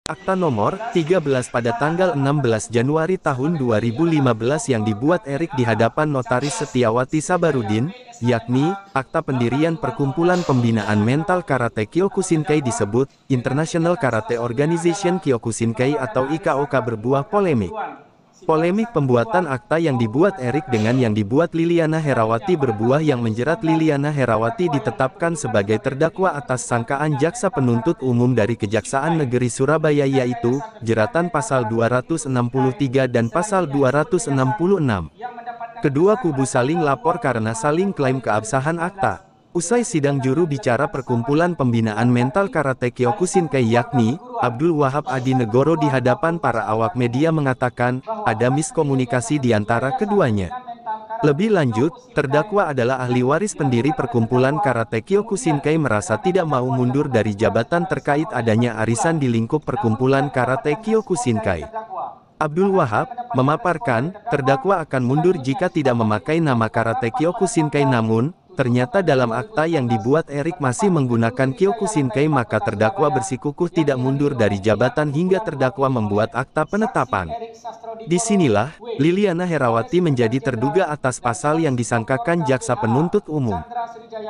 Akta nomor 13 pada tanggal 16 Januari tahun 2015 yang dibuat Erik di hadapan Notaris Setiawati Sabarudin, yakni, Akta Pendirian Perkumpulan Pembinaan Mental Karate Kyokushinkai disebut, International Karate Organization Kyokushinkai atau IKOK berbuah polemik. Polemik pembuatan akta yang dibuat Erik dengan yang dibuat Liliana Herawati berbuah yang menjerat Liliana Herawati ditetapkan sebagai terdakwa atas sangkaan jaksa penuntut umum dari Kejaksaan Negeri Surabaya yaitu, jeratan pasal 263 dan pasal 266. Kedua kubu saling lapor karena saling klaim keabsahan akta. Usai sidang juru bicara Perkumpulan Pembinaan Mental Karate Kyokushinkai yakni, Abdul Wahab Adi Negoro di hadapan para awak media mengatakan, ada miskomunikasi di antara keduanya. Lebih lanjut, terdakwa adalah ahli waris pendiri Perkumpulan Karate Kyokushinkai merasa tidak mau mundur dari jabatan terkait adanya arisan di lingkup Perkumpulan Karate Kyokushinkai. Abdul Wahab memaparkan, terdakwa akan mundur jika tidak memakai nama Karate Kyokushinkai namun, ternyata dalam akta yang dibuat Erik masih menggunakan Kyokushinkai maka terdakwa bersikukuh tidak mundur dari jabatan hingga terdakwa membuat akta penetapan. Disinilah, Liliana Herawati menjadi terduga atas pasal yang disangkakan jaksa penuntut umum.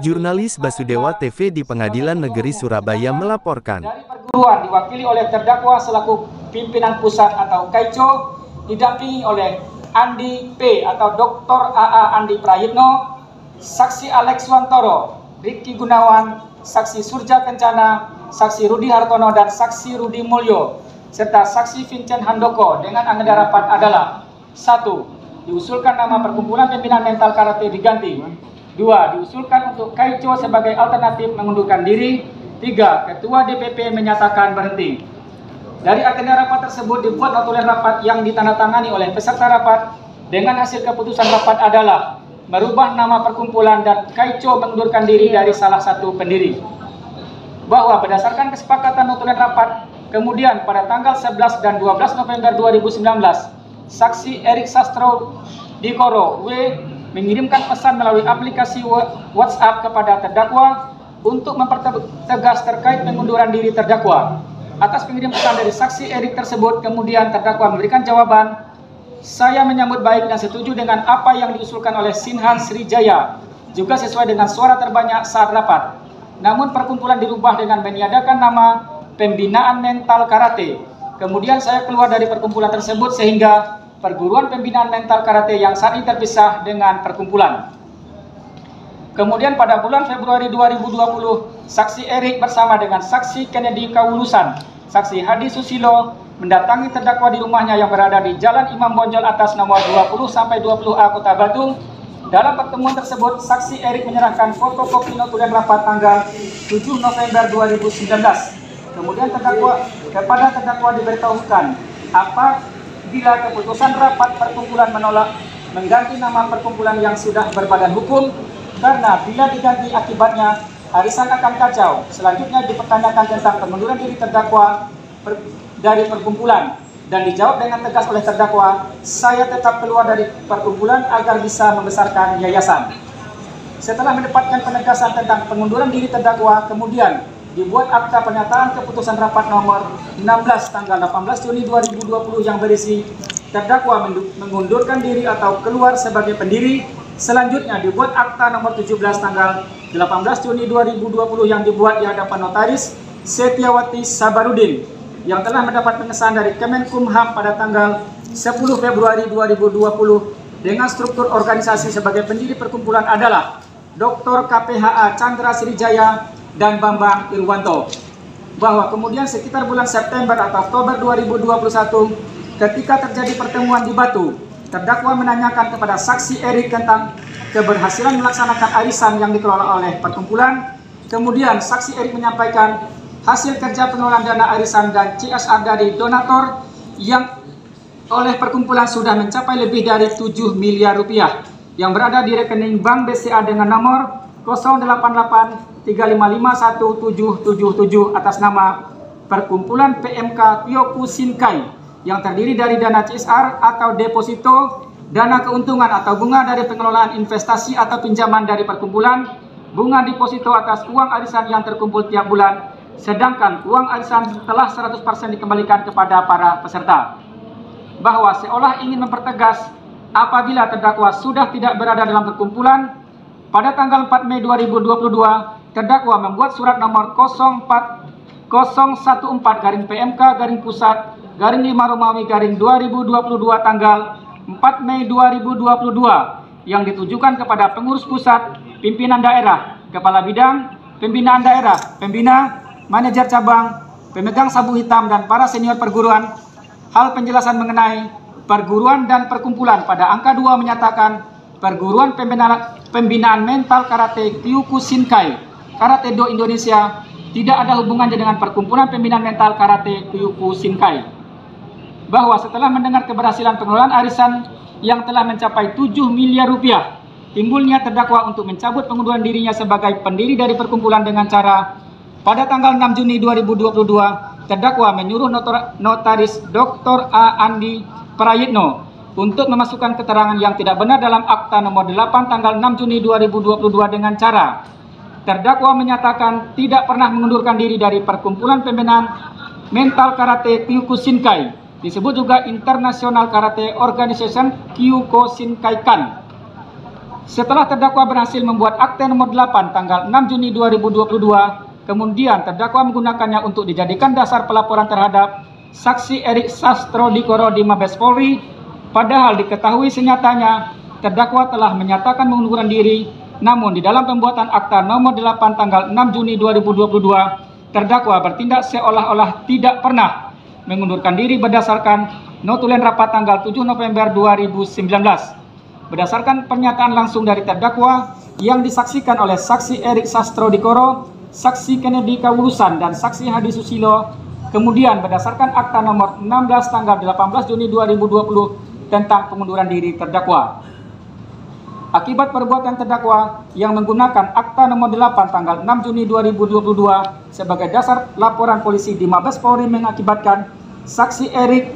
Jurnalis Basudewa TV di Pengadilan Negeri Surabaya melaporkan. Perguruan diwakili oleh terdakwa selaku pimpinan pusat atau Kaico, didampingi oleh Andi P atau Dr. AA Andi Prayitno, Saksi Alex Wantoro, Riki Gunawan, Saksi Surja Kencana, Saksi Rudi Hartono dan Saksi Rudi Mulyo, serta Saksi Vincent Handoko dengan agenda rapat adalah 1. Diusulkan nama Perkumpulan Pembinaan Mental Karate diganti. 2. Diusulkan untuk Kaico sebagai alternatif mengundurkan diri. 3. Ketua DPP menyatakan berhenti. Dari agenda rapat tersebut dibuat notulen rapat yang ditandatangani oleh peserta rapat dengan hasil keputusan rapat adalah merubah nama perkumpulan dan Kaico mengundurkan diri dari salah satu pendiri. Bahwa berdasarkan kesepakatan notulen rapat, kemudian pada tanggal 11 dan 12 November 2019, Saksi Erik Sastro Dikoro W mengirimkan pesan melalui aplikasi WhatsApp kepada terdakwa untuk mempertegas terkait pengunduran diri terdakwa. Atas pengirim pesan dari Saksi Erik tersebut, kemudian terdakwa memberikan jawaban, saya menyambut baik dan setuju dengan apa yang diusulkan oleh Sinhan Srijaya, juga sesuai dengan suara terbanyak saat rapat. Namun perkumpulan dirubah dengan meniadakan nama Pembinaan Mental Karate. Kemudian saya keluar dari perkumpulan tersebut sehingga Perguruan Pembinaan Mental Karate yang saat ini terpisah dengan perkumpulan. Kemudian pada bulan Februari 2020, Saksi Erik bersama dengan Saksi Kennedy Kaulusan, Saksi Hadi Susilo, mendatangi terdakwa di rumahnya yang berada di Jalan Imam Bonjol atas nomor 20-20A Kota Batu. Dalam pertemuan tersebut, Saksi Erik menyerahkan fotokopi notulen rapat tanggal 7 November 2019. Kemudian kepada terdakwa diberitahukan apabila keputusan rapat perkumpulan menolak mengganti nama perkumpulan yang sudah berbadan hukum, karena bila diganti akibatnya arisan akan kacau. Selanjutnya dipertanyakan tentang pengunduran diri terdakwa dari perkumpulan dan dijawab dengan tegas oleh terdakwa, saya tetap keluar dari perkumpulan agar bisa membesarkan yayasan. Setelah mendapatkan penegasan tentang pengunduran diri terdakwa, kemudian dibuat akta pernyataan keputusan rapat nomor 16 tanggal 18 Juni 2020 yang berisi terdakwa mengundurkan diri atau keluar sebagai pendiri. Selanjutnya dibuat akta nomor 17 tanggal 18 Juni 2020 yang dibuat di hadapan Notaris Setiawati Sabarudin yang telah mendapat pengesahan dari Kemenkumham pada tanggal 10 Februari 2020 dengan struktur organisasi sebagai pendiri perkumpulan adalah Dr. KPHA Chandra Srijaya dan Bambang Irwanto. Bahwa kemudian sekitar bulan September atau Oktober 2021 ketika terjadi pertemuan di Batu, terdakwa menanyakan kepada Saksi Erik tentang keberhasilan melaksanakan arisan yang dikelola oleh perkumpulan. Kemudian Saksi Erik menyampaikan hasil kerja pengelolaan dana arisan dan CSR dari donatur yang oleh perkumpulan sudah mencapai lebih dari 7 miliar rupiah yang berada di rekening Bank BCA dengan nomor 0883551777 atas nama Perkumpulan PMK Kyokushinkai yang terdiri dari dana CSR atau deposito, dana keuntungan atau bunga dari pengelolaan investasi atau pinjaman dari perkumpulan, bunga deposito atas uang arisan yang terkumpul tiap bulan, sedangkan uang arisan telah 100% dikembalikan kepada para peserta. Bahwa seolah ingin mempertegas apabila terdakwa sudah tidak berada dalam perkumpulan, pada tanggal 4 Mei 2022, terdakwa membuat surat nomor 014/PMK/PUSAT/5 Romawi /2022 tanggal 4 Mei 2022 yang ditujukan kepada pengurus pusat, pimpinan daerah, kepala bidang, pembinaan daerah, pembina, manajer cabang, pemegang sabu hitam, dan para senior perguruan. Hal penjelasan mengenai perguruan dan perkumpulan pada angka 2 menyatakan perguruan pembinaan mental karate Kyokushinkai Karate Do Indonesia tidak ada hubungannya dengan perkumpulan pembinaan mental karate Kyokushinkai. Bahwa setelah mendengar keberhasilan pengelolaan arisan yang telah mencapai 7 miliar rupiah, timbulnya terdakwa untuk mencabut pengunduran dirinya sebagai pendiri dari perkumpulan dengan cara pada tanggal 6 Juni 2022, terdakwa menyuruh notaris Dr. A. Andi Prayitno untuk memasukkan keterangan yang tidak benar dalam akta nomor 8 tanggal 6 Juni 2022 dengan cara terdakwa menyatakan tidak pernah mengundurkan diri dari perkumpulan pembinaan mental karate Kyokushinkai, disebut juga International Karate Organization Kyokushinkai-kan. Setelah terdakwa berhasil membuat akta nomor 8 tanggal 6 Juni 2022, kemudian terdakwa menggunakannya untuk dijadikan dasar pelaporan terhadap saksi Erik Sastrodikoro di Mabes Polri, padahal diketahui senyatanya terdakwa telah menyatakan mengundurkan diri. Namun di dalam pembuatan akta nomor 8 tanggal 6 Juni 2022, terdakwa bertindak seolah-olah tidak pernah mengundurkan diri berdasarkan notulen rapat tanggal 7 November 2019. Berdasarkan pernyataan langsung dari terdakwa yang disaksikan oleh saksi Erik Sastrodikoro, saksi Kennedy Kawulusan, dan saksi Hadi Susilo, kemudian berdasarkan akta nomor 16 tanggal 18 Juni 2020 tentang pengunduran diri terdakwa. Akibat perbuatan terdakwa yang menggunakan akta nomor 8 tanggal 6 Juni 2022 sebagai dasar laporan polisi di Mabes Polri mengakibatkan saksi Erik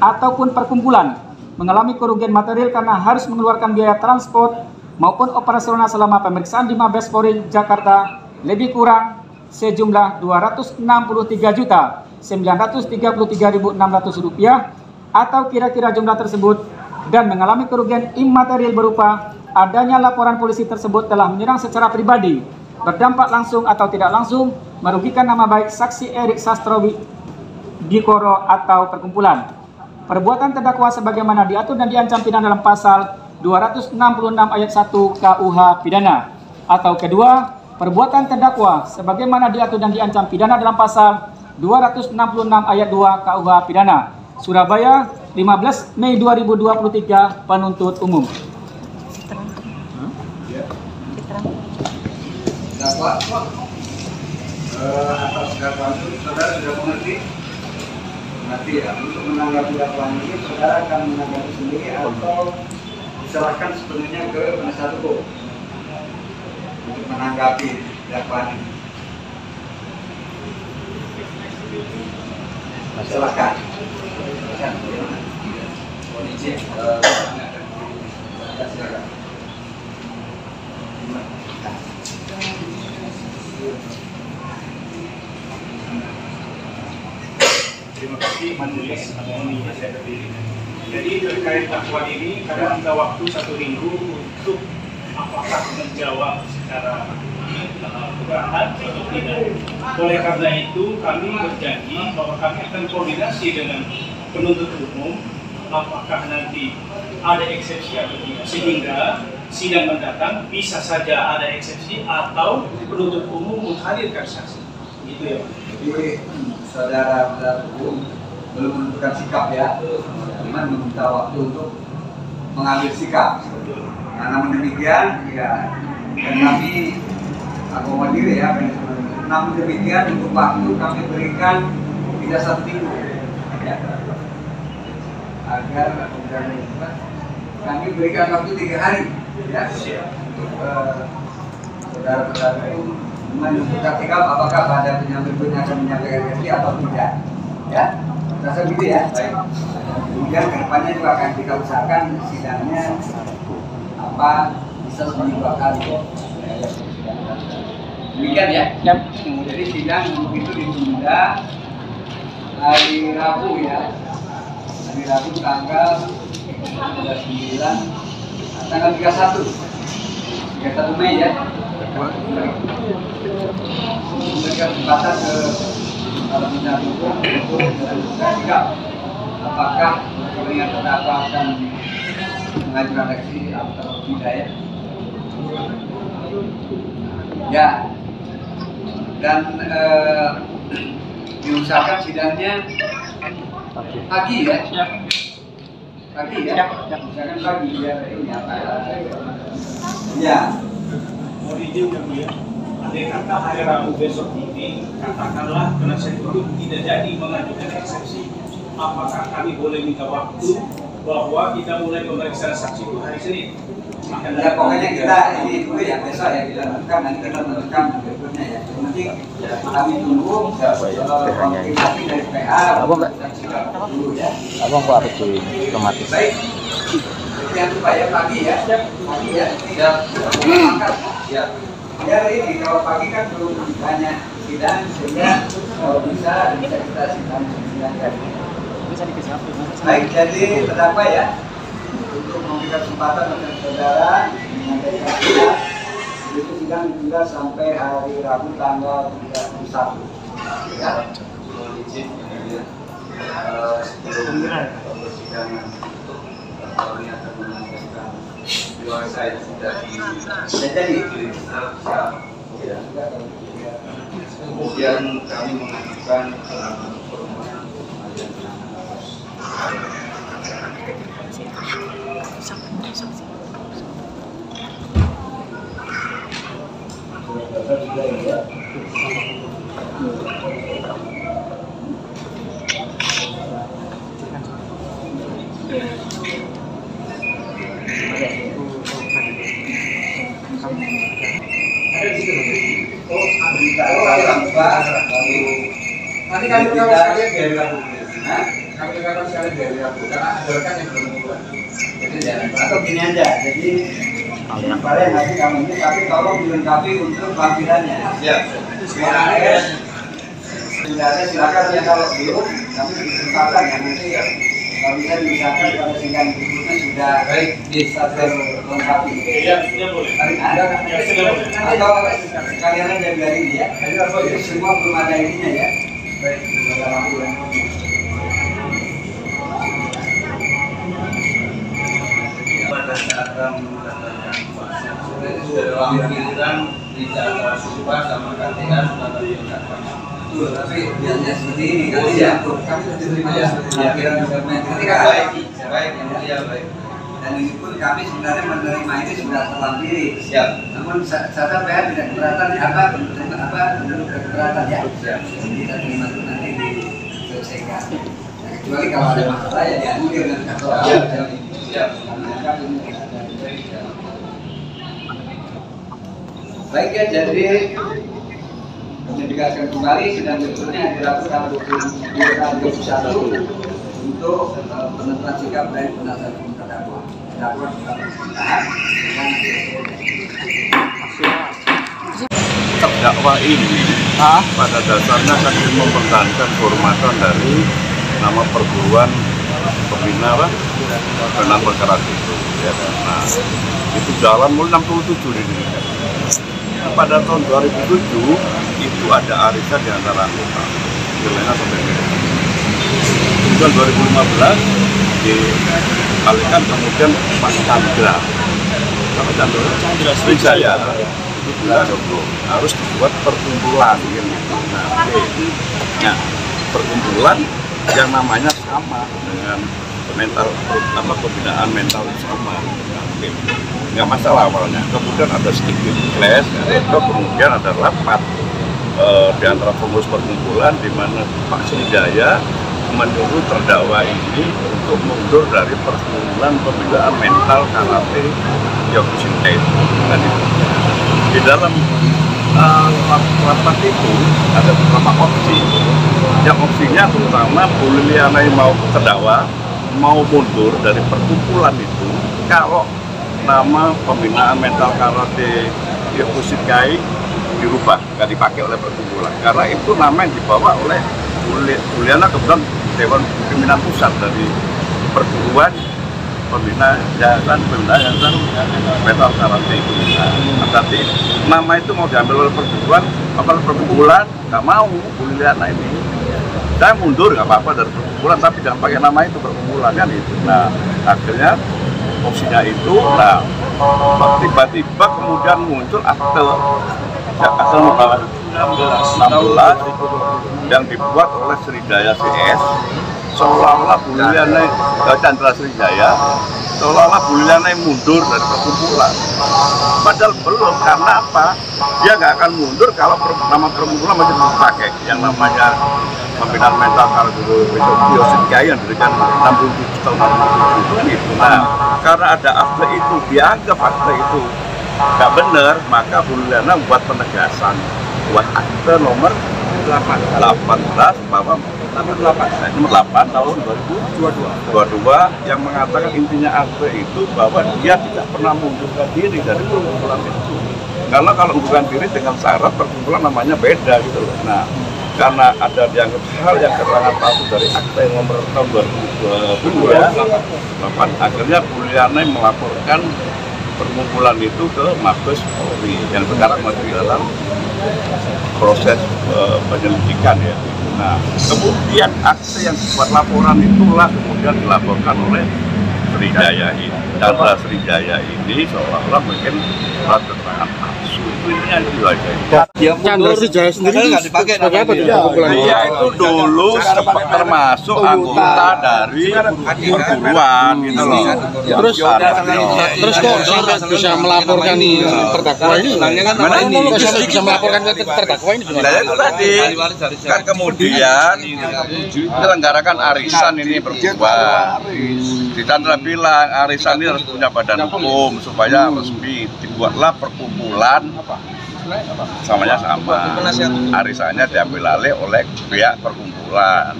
ataupun perkumpulan mengalami kerugian material karena harus mengeluarkan biaya transport maupun operasional selama pemeriksaan di Mabes Polri Jakarta lebih kurang sejumlah Rp263.933.600 atau kira-kira jumlah tersebut, dan mengalami kerugian imaterial berupa adanya laporan polisi tersebut telah menyerang secara pribadi, berdampak langsung atau tidak langsung merugikan nama baik saksi Erik Sastrodikoro atau perkumpulan. Perbuatan terdakwa sebagaimana diatur dan diancam pidana dalam pasal 266 ayat 1 KUH pidana, atau kedua, perbuatan terdakwa sebagaimana diatur dan diancam pidana dalam pasal 266 ayat 2 KUH pidana. Surabaya, 15 Mei 2023, penuntut umum. Dakwah, atas dakwaan itu saudara sudah mengerti? Nanti ya, untuk menanggapi dakwaan ini, saudara akan menanggapi sendiri atau diserahkan sepenuhnya ke penasihat hukum untuk menanggapi dakwaan ini. Silakan. Terima kasih majelis yang saya berdiri. Jadi terkait dakwaan ini ada minta waktu 1 minggu untuk apakah menjawab secara keberatan atau tidak. Oleh karena itu kami berjanji bahwa kami akan koordinasi dengan penuntut umum apakah nanti ada eksepsi atau tidak, sehingga sidang mendatang bisa saja ada eksepsi atau penuntut umum menghadirkan saksi. Gitu ya. Jadi saudara hukum belum menentukan sikap ya, cuma meminta waktu untuk mengambil sikap. Nah, namun demikian ya, dan kami akomodir ya. Namun demikian untuk waktu kami berikan tidak 1 minggu ya, agar kami berikan waktu 3 hari ya untuk saudara-saudara itu menentukan sikap apakah pada berikutnya akan menyampaikan versi atau tidak ya. Rasa gitu ya. Baik. Kemudian kedepannya juga akan kita usahakan sidangnya bisa seminggu 2 kali. Demikian ya. Siap. Jadi sidang itu ditunda hari Rabu ya. Hari Rabu tanggal 29, tanggal 31 Mei ya. Memberikan kesempatan ke para penasihat hukum untuk menentukan sikap apakah kepentingan terdakwa akan mengajukan reaksi atau tidak ya. Ya, dan diusahakan sidangnya pagi ya. Pagi ya. Usahakan pagi ya. Ya. Mau izin ya Bu ya, andai kata hari Rabu besok ini katakanlah penasihat hukum tidak jadi mengajukan eksepsi, apakah kami boleh minta waktu bahwa kita mulai pemeriksaan saksi itu hari Senin? Ya pokoknya kita ini dulu ya, besok ya kita lakukan, nanti kita meneruskan berikutnya ya. Yang penting kami tunggu konfirmasi dari PA. Abang dulu ya. Abang kok harus di otomatis? Baik. Yang lupa ya pagi ya. Pagi ya. Ya. Ya ini kalau pagi kan belum banyak sidang sehingga kalau bisa kita sidang kali. Bisa dikasih apa? Baik, jadi terdakwa ya. Untuk memberikan kesempatan kepada saudara menyampaikan sidang, itu sidang ditunda sampai hari Rabu tanggal 31. Ya. Izin ya. Sebelum persidangan ini akan menyampaikan dewasa yang sudah jadi. Ya. Kemudian kami mengajukan permohonan Nanti kami kawal sekalian dari Rabu. Kami kawal sekalian dari Rabu karena ada rekan yang belum buat. Jadi atau gini aja, jadi paling nanti kami ini tapi tolong dilengkapi untuk lampirannya. Siap. Silakan ya kalau belum kami beri kesempatan ya nanti ya. Kalau bisa diusahakan pada sidang berikutnya sudah bisa terlengkapi. Iya boleh. Ada atau sekalian aja biarin ya. Jadi semua belum ada ininya ya. Baik, belum ada lampiran. Pada saat kami mendapatkan vaksin lampiran di cara supa sama KTA sudah terlihat. Tapi biasanya seperti ini kan ya. Kami sudah terima ya. Lampiran dokumen. Ketika baik, ya baik. Dan ini pun kami sebenarnya menerima ini sudah terlampiri. Siap. Namun saya PH tidak keberatan menurut keberatan ya. Siap. Kita terima itu nanti diselesaikan. Kecuali kalau ada masalah ya dianulir dan kantor. Siap. Baik ya, jadi menjelaskan kembali sidang berikutnya dilakukan 21 untuk penentuan sikap dari penasihat hukum terdakwa. Terdakwa terdakwa ini pada dasarnya kan mempertahankan kehormatan dari nama perguruan pembina dalam perkara itu. Ya, nah, itu jalan mulai 67 ini. Pada tahun 2007 itu ada arisan di antara anggota, nilainya sampai kemudian 2015 dialihkan kemudian Pak Chandra Wijaya itu bilang harus dibuat perkumpulan gitu. Nah, perkumpulan yang namanya sama dengan mental pembinaan mental sama. Nggak masalah awalnya, kemudian ada sedikit clash, kemudian ada rapat di antara pengurus perkumpulan di mana Pak Sriwijaya menyuruh terdakwa ini untuk mundur dari perkumpulan pembinaan mental karate Kyokushinkai. Di dalam rapat itu ada beberapa opsi. Yang opsinya terutama Bu Liliana mau terdakwa mau mundur dari perkumpulan itu kalau nama pembinaan mental karate Kyokushinkai dirubah, nggak dipakai oleh perkumpulan. Karena itu nama yang dibawa oleh Buliana kebetulan Dewan Pimpinan Pusat dari perguruan pembina yayasan mental karate. Nah, nanti nama itu mau diambil oleh perkumpulan nggak mau Buliana ini. Saya mundur nggak apa-apa dari perkumpulan, tapi jangan pakai nama itu perkumpulan kan itu. Nah akhirnya opsinya itu, nah tiba-tiba kemudian muncul akte 16 yang dibuat oleh Sriwijaya CS, seolah-olah Buliana Chandra Sriwijaya, seolah-olah Buliana mundur dari perkumpulan. Padahal belum, karena apa? Dia nggak akan mundur kalau nama perkumpulan masih dipakai, yang namanya pembinaan mental kalau dulu Sriwijaya yang diberikan 67 tahun 67 itu. Nah, karena ada akte itu, dianggap akte itu nggak benar, maka Buliana buat penegasan, buat akte nomor 18 bahwa nomor 8 tahun 2022 yang mengatakan intinya akte itu bahwa dia tidak pernah mengundurkan diri dari perkumpulan itu. Karena kalau mengundurkan diri dengan syarat perkumpulan namanya beda gitu loh. Nah, karena ada dianggap hal yang keterangan palsu dari akte yang nomor tahun 2008, akhirnya Buliana melaporkan perkumpulan itu ke Mabes Polri yang sekarang masih dalam proses penyelidikan ya. Nah, kemudian akte yang dibuat laporan itulah kemudian dilaporkan oleh Sriwijaya ini. Chandra Sriwijaya ini seolah-olah mungkin keterangan palsu. Intinya itu aja. Chandra Sriwijaya sendiri nggak dipakai apa tuh? Dia itu dulu termasuk anggota dari perguruan gitu loh. Terus kok sampai bisa melaporkan terdakwa ini? Kok sampai bisa melaporkan terdakwa ini gimana? Itu tadi kan kemudian diselenggarakan arisan ini perguruan. Di Chandra bilang arisan ini harus punya badan hukum supaya resmi, dibuatlah perkumpulan samanya sama, arisannya diambil alih oleh pihak perkumpulan.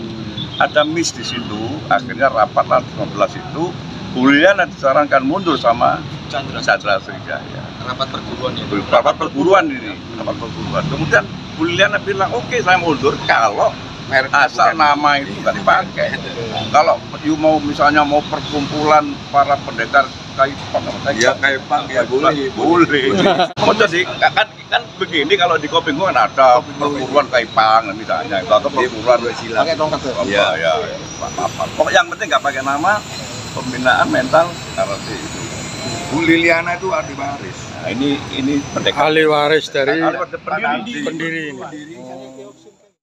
Ada miss di situ, akhirnya rapat 15 itu Buliana disarankan mundur sama Chandra Sriwijaya. Rapat perguruan ini. Rapat perguruan. Kemudian Buliana bilang, oke, saya mundur kalau asal nama itu nggak dipakai. Kalau mau misalnya mau perkumpulan para pendekar Kaipang, ya Kaipang ya boleh. Mau jadi kan begini, kalau di Kopinggo kan ada perguruan Kaipang misalnya, atau perguruan silat. Pakai tongkat ya. Ya. Pokok yang penting nggak pakai nama pembinaan mental karate itu. Bu Liliana itu ahli waris. Nah, ini pendekar. Ahli waris dari pendiri ini.